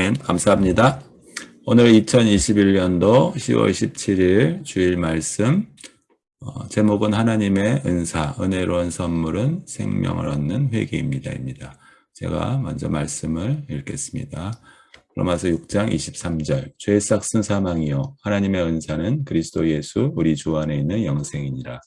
아멘. 감사합니다. 오늘 2021년도 10월 17일 주일 말씀, 제목은 하나님의 은사, 은혜로운 선물은 생명을 얻는 회개입니다. 제가 먼저 말씀을 읽겠습니다. 로마서 6장 23절, 죄의 싹슨 사망이요 하나님의 은사는 그리스도 예수 우리 주 안에 있는 영생이니라.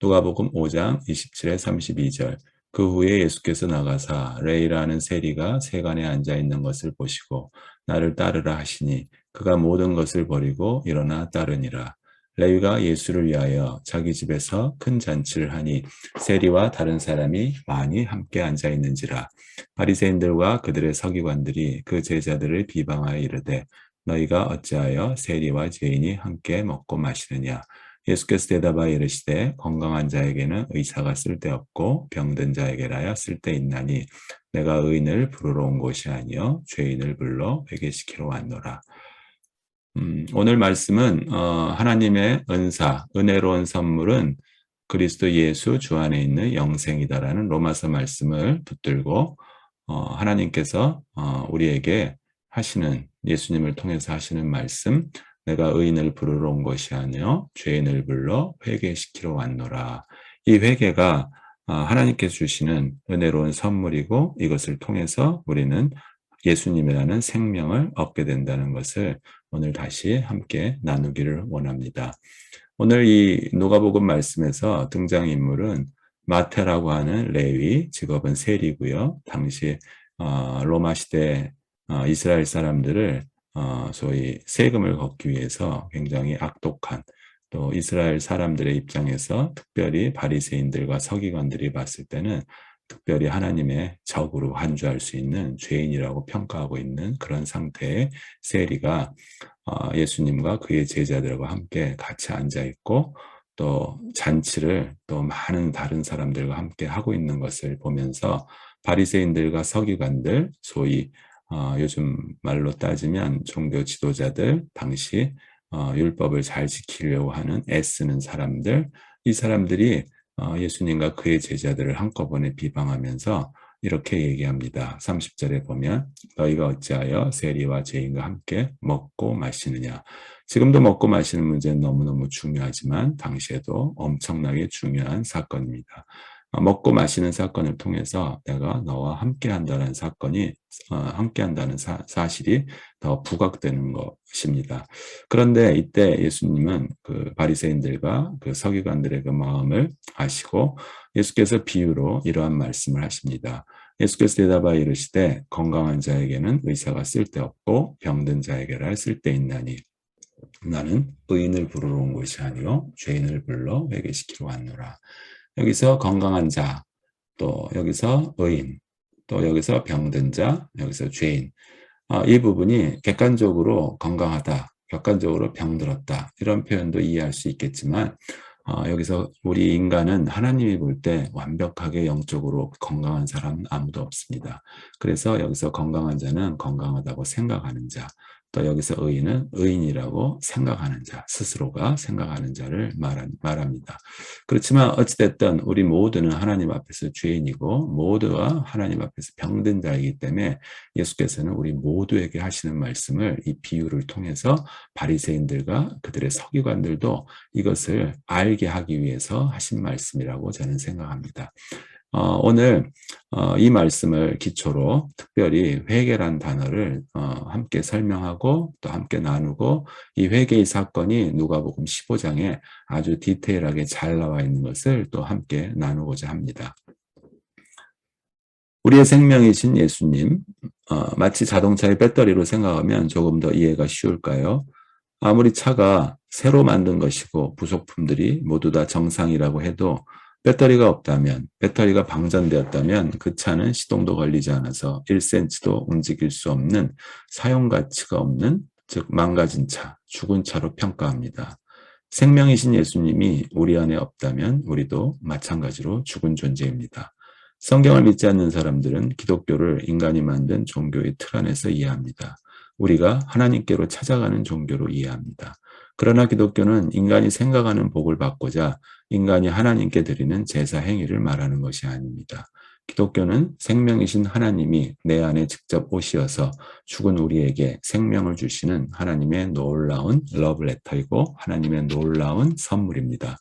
누가복음 5장 27에 32절, 그 후에 예수께서 나가사 레이라는 세리가 세간에 앉아 있는 것을 보시고 나를 따르라 하시니 그가 모든 것을 버리고 일어나 따르니라. 레위가 예수를 위하여 자기 집에서 큰 잔치를 하니 세리와 다른 사람이 많이 함께 앉아 있는지라. 바리새인들과 그들의 서기관들이 그 제자들을 비방하여 이르되 너희가 어찌하여 세리와 죄인이 함께 먹고 마시느냐. 예수께서 대답하여 이르시되 건강한 자에게는 의사가 쓸데없고 병든 자에게라야 쓸데있나니 내가 의인을 부르러 온 것이 아니요 죄인을 불러 회개시키러 왔노라. 오늘 말씀은 하나님의 은사, 은혜로운 선물은 그리스도 예수 주 안에 있는 영생이다라는 로마서 말씀을 붙들고 하나님께서 우리에게 하시는, 예수님을 통해서 하시는 말씀, 내가 의인을 부르러 온 것이 아니요 죄인을 불러 회개시키러 왔노라. 이 회개가 하나님께서 주시는 은혜로운 선물이고 이것을 통해서 우리는 예수님이라는 생명을 얻게 된다는 것을 오늘 다시 함께 나누기를 원합니다. 오늘 이 누가복음 말씀에서 등장인물은 마태라고 하는 레위, 직업은 세리고요. 당시 로마 시대 이스라엘 사람들을 소위 세금을 걷기 위해서 굉장히 악독한, 또 이스라엘 사람들의 입장에서 특별히 바리새인들과 서기관들이 봤을 때는 특별히 하나님의 적으로 간주할 수 있는 죄인이라고 평가하고 있는 그런 상태의 세리가 예수님과 그의 제자들과 함께 같이 앉아있고 또 잔치를 또 많은 다른 사람들과 함께 하고 있는 것을 보면서 바리새인들과 서기관들, 소위 요즘 말로 따지면 종교 지도자들, 당시 율법을 잘 지키려고 하는 애쓰는 사람들, 이 사람들이 예수님과 그의 제자들을 한꺼번에 비방하면서 이렇게 얘기합니다. 30절에 보면 너희가 어찌하여 세리와 죄인과 함께 먹고 마시느냐. 지금도 먹고 마시는 문제는 너무너무 중요하지만 당시에도 엄청나게 중요한 사건입니다. 먹고 마시는 사건을 통해서 내가 너와 함께한다는 사건이 함께한다는 사실이 더 부각되는 것입니다. 그런데 이때 예수님은 그 바리새인들과 그 서기관들의 그 마음을 아시고 예수께서 비유로 이러한 말씀을 하십니다. 예수께서 대답하여 이르시되 건강한 자에게는 의사가 쓸데없고 병든 자에게라 쓸데있나니 나는 의인을 부르러 온 것이 아니요 죄인을 불러 회개시키러 왔노라. 여기서 건강한 자, 또 여기서 의인, 또 여기서 병든 자, 여기서 죄인. 이 부분이 객관적으로 건강하다, 객관적으로 병들었다 이런 표현도 이해할 수 있겠지만 여기서 우리 인간은 하나님이 볼 때 완벽하게 영적으로 건강한 사람은 아무도 없습니다. 그래서 여기서 건강한 자는 건강하다고 생각하는 자, 또 여기서 의인은 의인이라고 생각하는 자, 스스로가 생각하는 자를 말합니다. 그렇지만 어찌됐든 우리 모두는 하나님 앞에서 죄인이고 모두가 하나님 앞에서 병든 자이기 때문에 예수께서는 우리 모두에게 하시는 말씀을 이 비유를 통해서 바리새인들과 그들의 서기관들도 이것을 알게 하기 위해서 하신 말씀이라고 저는 생각합니다. 오늘 이 말씀을 기초로 특별히 회개란 단어를 함께 설명하고 또 함께 나누고 이 회개의 사건이 누가복음 15장에 아주 디테일하게 잘 나와 있는 것을 또 함께 나누고자 합니다. 우리의 생명이신 예수님, 마치 자동차의 배터리로 생각하면 조금 더 이해가 쉬울까요? 아무리 차가 새로 만든 것이고 부속품들이 모두 다 정상이라고 해도 배터리가 없다면, 배터리가 방전되었다면 그 차는 시동도 걸리지 않아서 1cm도 움직일 수 없는 사용 가치가 없는, 즉 망가진 차, 죽은 차로 평가합니다. 생명이신 예수님이 우리 안에 없다면 우리도 마찬가지로 죽은 존재입니다. 성경을 믿지 않는 사람들은 기독교를 인간이 만든 종교의 틀 안에서 이해합니다. 우리가 하나님께로 찾아가는 종교로 이해합니다. 그러나 기독교는 인간이 생각하는 복을 받고자 인간이 하나님께 드리는 제사 행위를 말하는 것이 아닙니다. 기독교는 생명이신 하나님이 내 안에 직접 오시어서 죽은 우리에게 생명을 주시는 하나님의 놀라운 러브레터이고 하나님의 놀라운 선물입니다.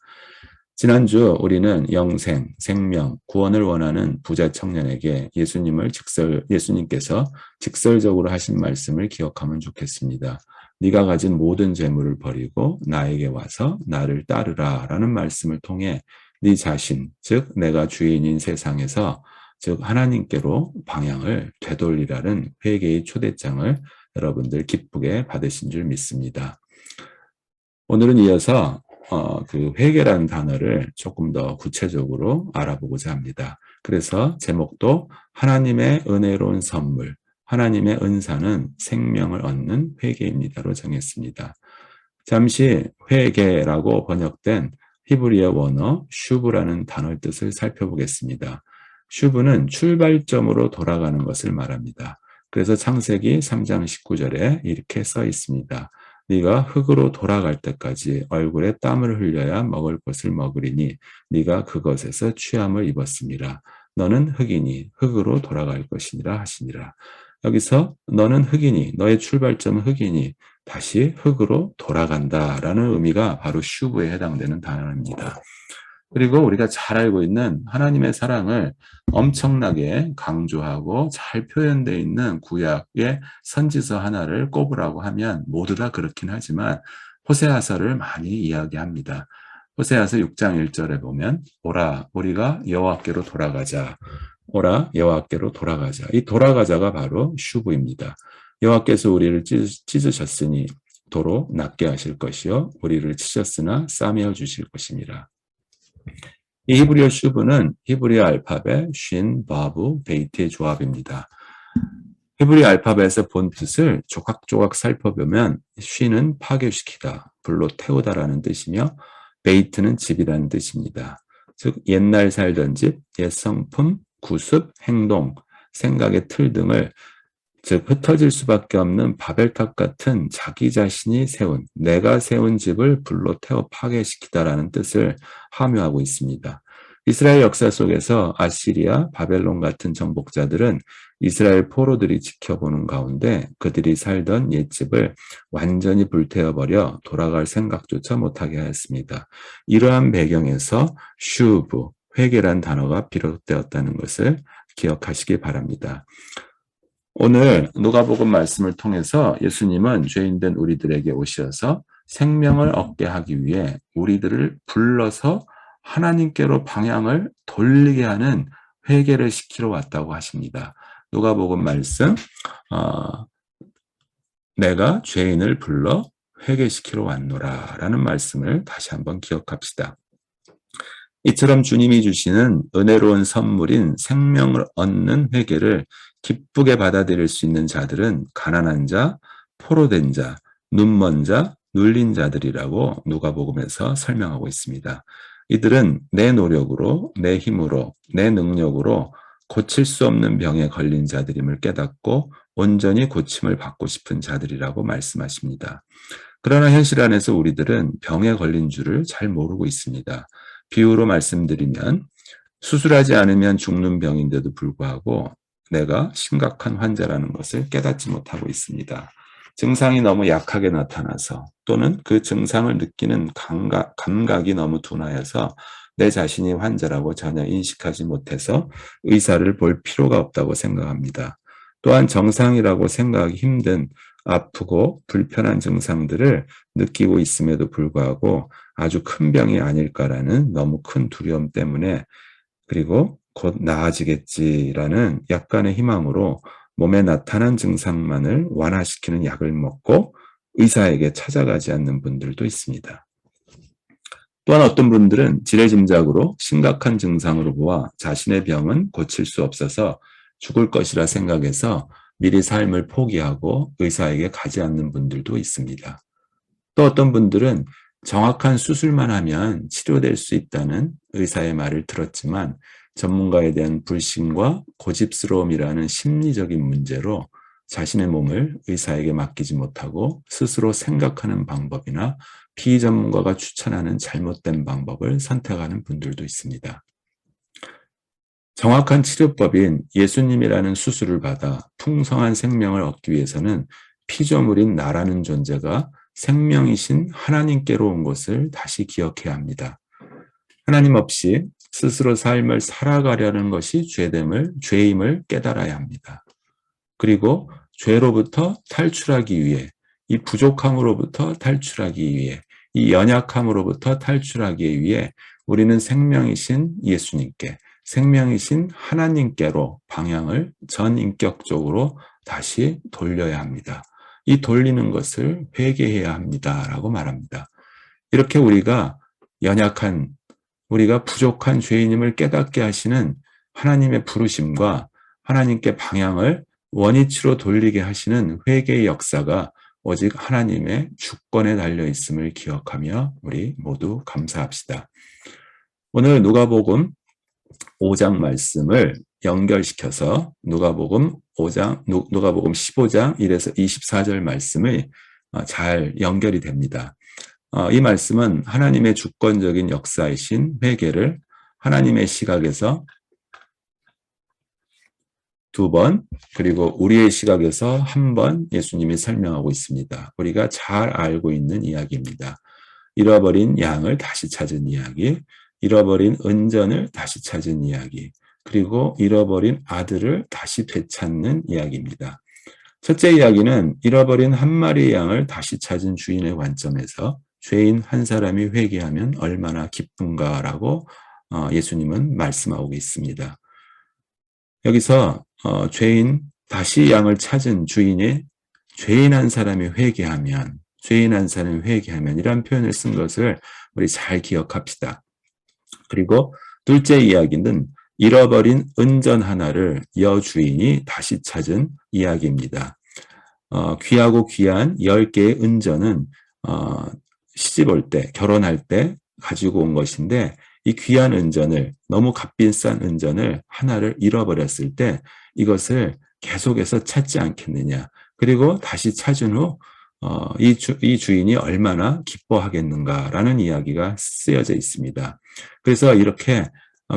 지난주 우리는 영생, 생명, 구원을 원하는 부자 청년에게 예수님께서 직설적으로 하신 말씀을 기억하면 좋겠습니다. 네가 가진 모든 재물을 버리고 나에게 와서 나를 따르라 라는 말씀을 통해 네 자신, 즉 내가 주인인 세상에서 즉 하나님께로 방향을 되돌리라는 회개의 초대장을 여러분들 기쁘게 받으신 줄 믿습니다. 오늘은 이어서 그 회개라는 단어를 조금 더 구체적으로 알아보고자 합니다. 그래서 제목도 하나님의 은혜로운 선물, 하나님의 은사는 생명을 얻는 회개입니다로 정했습니다. 잠시 회개라고 번역된 히브리어 원어 슈브라는 단어의 뜻을 살펴보겠습니다. 슈브는 출발점으로 돌아가는 것을 말합니다. 그래서 창세기 3장 19절에 이렇게 써 있습니다. 네가 흙으로 돌아갈 때까지 얼굴에 땀을 흘려야 먹을 것을 먹으리니 네가 그것에서 취함을 입었음이라. 너는 흙이니 흙으로 돌아갈 것이니라 하시니라. 여기서 너는 흙이니 너의 출발점은 흙이니 다시 흙으로 돌아간다라는 의미가 바로 슈브에 해당되는 단어입니다. 그리고 우리가 잘 알고 있는 하나님의 사랑을 엄청나게 강조하고 잘 표현되어 있는 구약의 선지서 하나를 꼽으라고 하면 모두 다 그렇긴 하지만 호세아서를 많이 이야기합니다. 호세아서 6장 1절에 보면 오라 우리가 여호와께로 돌아가자. 오라 여호와께로 돌아가자. 이 돌아가자가 바로 슈브입니다. 여호와께서 우리를 찢으셨으니 도로 낫게 하실 것이요 우리를 치셨으나 싸매어 주실 것입니다. 이 히브리어 슈브는 히브리어 알파벳 쉰, 바브, 베이트의 조합입니다. 히브리어 알파벳의 본 뜻을 조각조각 살펴보면 쉰은 파괴시키다, 불로 태우다라는 뜻이며 베이트는 집이라는 뜻입니다. 즉 옛날 살던 집, 옛 성품, 구습, 행동, 생각의 틀 등을 즉 흩어질 수밖에 없는 바벨탑 같은 자기 자신이 세운 내가 세운 집을 불로 태워 파괴시키다라는 뜻을 함유하고 있습니다. 이스라엘 역사 속에서 아시리아, 바벨론 같은 정복자들은 이스라엘 포로들이 지켜보는 가운데 그들이 살던 옛집을 완전히 불태워버려 돌아갈 생각조차 못하게 하였습니다. 이러한 배경에서 슈브, 회개란 단어가 비롯되었다는 것을 기억하시기 바랍니다. 오늘 누가복음 말씀을 통해서 예수님은 죄인된 우리들에게 오셔서 생명을 얻게 하기 위해 우리들을 불러서 하나님께로 방향을 돌리게 하는 회개를 시키러 왔다고 하십니다. 누가복음 말씀 내가 죄인을 불러 회개시키러 왔노라 라는 말씀을 다시 한번 기억합시다. 이처럼 주님이 주시는 은혜로운 선물인 생명을 얻는 회개를 기쁘게 받아들일 수 있는 자들은 가난한 자, 포로된 자, 눈먼 자, 눌린 자들이라고 누가복음에서 설명하고 있습니다. 이들은 내 노력으로, 내 힘으로, 내 능력으로 고칠 수 없는 병에 걸린 자들임을 깨닫고 온전히 고침을 받고 싶은 자들이라고 말씀하십니다. 그러나 현실 안에서 우리들은 병에 걸린 줄을 잘 모르고 있습니다. 비유로 말씀드리면 수술하지 않으면 죽는 병인데도 불구하고 내가 심각한 환자라는 것을 깨닫지 못하고 있습니다. 증상이 너무 약하게 나타나서 또는 그 증상을 느끼는 감각이 너무 둔하여서 내 자신이 환자라고 전혀 인식하지 못해서 의사를 볼 필요가 없다고 생각합니다. 또한 정상이라고 생각하기 힘든 아프고 불편한 증상들을 느끼고 있음에도 불구하고 아주 큰 병이 아닐까라는 너무 큰 두려움 때문에 그리고 곧 나아지겠지라는 약간의 희망으로 몸에 나타난 증상만을 완화시키는 약을 먹고 의사에게 찾아가지 않는 분들도 있습니다. 또한 어떤 분들은 지레짐작으로 심각한 증상으로 보아 자신의 병은 고칠 수 없어서 죽을 것이라 생각해서 미리 삶을 포기하고 의사에게 가지 않는 분들도 있습니다. 또 어떤 분들은 정확한 수술만 하면 치료될 수 있다는 의사의 말을 들었지만 전문가에 대한 불신과 고집스러움이라는 심리적인 문제로 자신의 몸을 의사에게 맡기지 못하고 스스로 생각하는 방법이나 피전문가가 추천하는 잘못된 방법을 선택하는 분들도 있습니다. 정확한 치료법인 예수님이라는 수술을 받아 풍성한 생명을 얻기 위해서는 피조물인 나라는 존재가 생명이신 하나님께로 온 것을 다시 기억해야 합니다. 하나님 없이 스스로 삶을 살아가려는 것이 죄임을 깨달아야 합니다. 그리고 죄로부터 탈출하기 위해, 이 부족함으로부터 탈출하기 위해, 이 연약함으로부터 탈출하기 위해 우리는 생명이신 예수님께, 생명이신 하나님께로 방향을 전인격적으로 다시 돌려야 합니다. 이 돌리는 것을 회개해야 합니다라고 말합니다. 이렇게 우리가 연약한, 우리가 부족한 죄인임을 깨닫게 하시는 하나님의 부르심과 하나님께 방향을 원위치로 돌리게 하시는 회개의 역사가 오직 하나님의 주권에 달려 있음을 기억하며 우리 모두 감사합시다. 오늘 누가복음 5장 말씀을 연결시켜서 누가복음 15장 1에서 24절 말씀이 잘 연결이 됩니다. 이 말씀은 하나님의 주권적인 역사이신 회개를 하나님의 시각에서 2번, 그리고 우리의 시각에서 1번 예수님이 설명하고 있습니다. 우리가 잘 알고 있는 이야기입니다. 잃어버린 양을 다시 찾은 이야기, 잃어버린 은전을 다시 찾은 이야기, 그리고 잃어버린 아들을 다시 되찾는 이야기입니다. 첫째 이야기는 잃어버린 한 마리의 양을 다시 찾은 주인의 관점에서 죄인 한 사람이 회개하면 얼마나 기쁜가라고 예수님은 말씀하고 있습니다. 여기서 다시 양을 찾은 주인이 죄인 한 사람이 회개하면 이라는 표현을 쓴 것을 우리 잘 기억합시다. 그리고 둘째 이야기는 잃어버린 은전 하나를 여주인이 다시 찾은 이야기입니다. 귀하고 귀한 10개의 은전은 시집 올 때, 결혼할 때 가지고 온 것인데, 이 귀한 은전을, 너무 값비싼 은전을 하나를 잃어버렸을 때 이것을 계속해서 찾지 않겠느냐. 그리고 다시 찾은 후 이 주인이 얼마나 기뻐하겠는가라는 이야기가 쓰여져 있습니다. 그래서 이렇게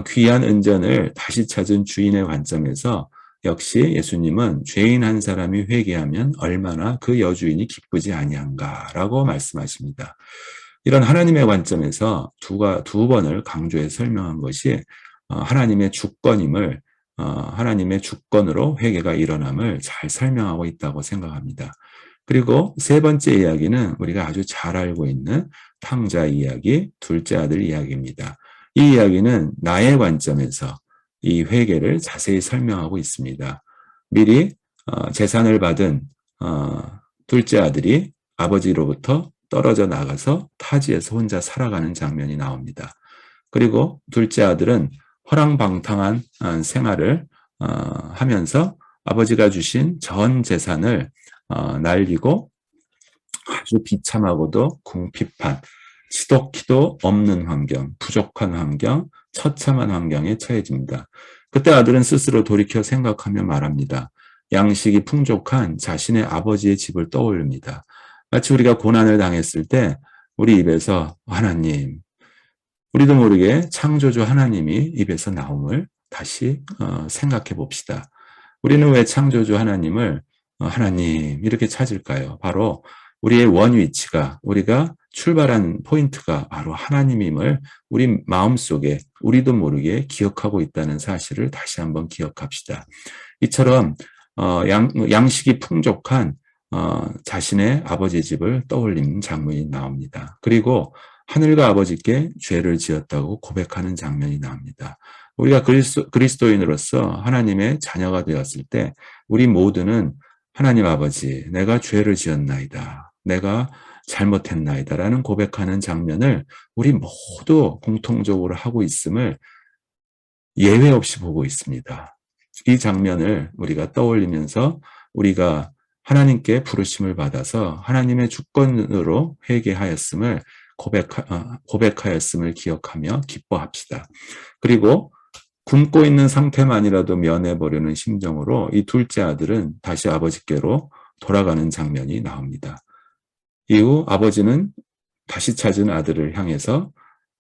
귀한 은전을 다시 찾은 주인의 관점에서 역시 예수님은 죄인 한 사람이 회개하면 얼마나 그 여주인이 기쁘지 아니한가라고 말씀하십니다. 이런 하나님의 관점에서 두 번을 강조해 설명한 것이 하나님의 주권임을, 하나님의 주권으로 회개가 일어남을 잘 설명하고 있다고 생각합니다. 그리고 세 번째 이야기는 우리가 아주 잘 알고 있는 탕자 이야기, 둘째 아들 이야기입니다. 이 이야기는 나의 관점에서 이 회개를 자세히 설명하고 있습니다. 미리 재산을 받은 둘째 아들이 아버지로부터 떨어져 나가서 타지에서 혼자 살아가는 장면이 나옵니다. 그리고 둘째 아들은 허랑방탕한 생활을 하면서 아버지가 주신 전 재산을 날리고 아주 비참하고도 궁핍한, 지독히도 없는 환경, 부족한 환경, 처참한 환경에 처해집니다. 그때 아들은 스스로 돌이켜 생각하며 말합니다. 양식이 풍족한 자신의 아버지의 집을 떠올립니다. 마치 우리가 고난을 당했을 때 우리 입에서 하나님, 우리도 모르게 창조주 하나님이 입에서 나옴을 다시 생각해 봅시다. 우리는 왜 창조주 하나님을 하나님 이렇게 찾을까요? 바로 우리의 원위치가, 우리가 출발한 포인트가 바로 하나님임을 우리 마음속에 우리도 모르게 기억하고 있다는 사실을 다시 한번 기억합시다. 이처럼 양식이 풍족한 자신의 아버지 집을 떠올리는 장면이 나옵니다. 그리고 하늘과 아버지께 죄를 지었다고 고백하는 장면이 나옵니다. 우리가 그리스도인으로서 하나님의 자녀가 되었을 때 우리 모두는 하나님 아버지, 내가 죄를 지었나이다. 내가 잘못했나이다. 라는 고백하는 장면을 우리 모두 공통적으로 하고 있음을 예외 없이 보고 있습니다. 이 장면을 우리가 떠올리면서 우리가 하나님께 부르심을 받아서 하나님의 주권으로 회개하였음을 고백하였음을 기억하며 기뻐합시다. 그리고 굶고 있는 상태만이라도 면해보려는 심정으로 이 둘째 아들은 다시 아버지께로 돌아가는 장면이 나옵니다. 이후 아버지는 다시 찾은 아들을 향해서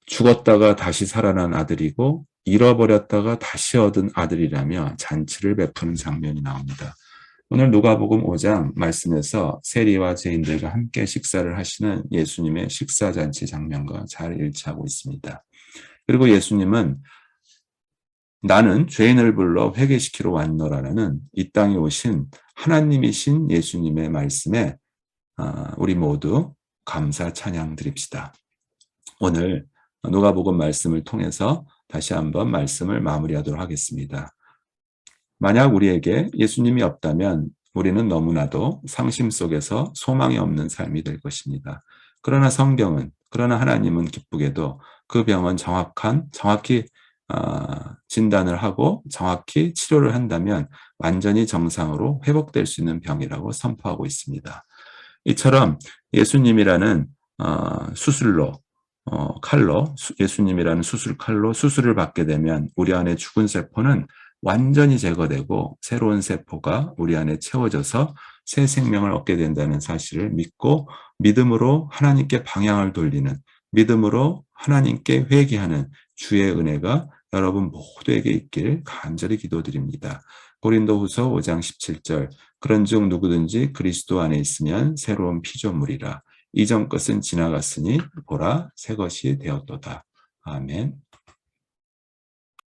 죽었다가 다시 살아난 아들이고 잃어버렸다가 다시 얻은 아들이라며 잔치를 베푸는 장면이 나옵니다. 오늘 누가복음 5장 말씀에서 세리와 죄인들과 함께 식사를 하시는 예수님의 식사잔치 장면과 잘 일치하고 있습니다. 그리고 예수님은 나는 죄인을 불러 회개시키러 왔노라라는 이 땅에 오신 하나님이신 예수님의 말씀에 우리 모두 감사 찬양 드립시다. 오늘 누가복음 말씀을 통해서 다시 한번 말씀을 마무리하도록 하겠습니다. 만약 우리에게 예수님이 없다면 우리는 너무나도 상심 속에서 소망이 없는 삶이 될 것입니다. 그러나 그러나 하나님은 기쁘게도 그 병은 정확히 진단을 하고 정확히 치료를 한다면 완전히 정상으로 회복될 수 있는 병이라고 선포하고 있습니다. 이처럼 예수님이라는 예수님이라는 수술칼로 수술을 받게 되면 우리 안에 죽은 세포는 완전히 제거되고 새로운 세포가 우리 안에 채워져서 새 생명을 얻게 된다는 사실을 믿고 믿음으로 하나님께 방향을 돌리는, 믿음으로 하나님께 회개하는 주의 은혜가 여러분 모두에게 있기를 간절히 기도드립니다. 고린도후서 5장 17절 그런즉 누구든지 그리스도 안에 있으면 새로운 피조물이라 이전 것은 지나갔으니 보라 새 것이 되었도다. 아멘.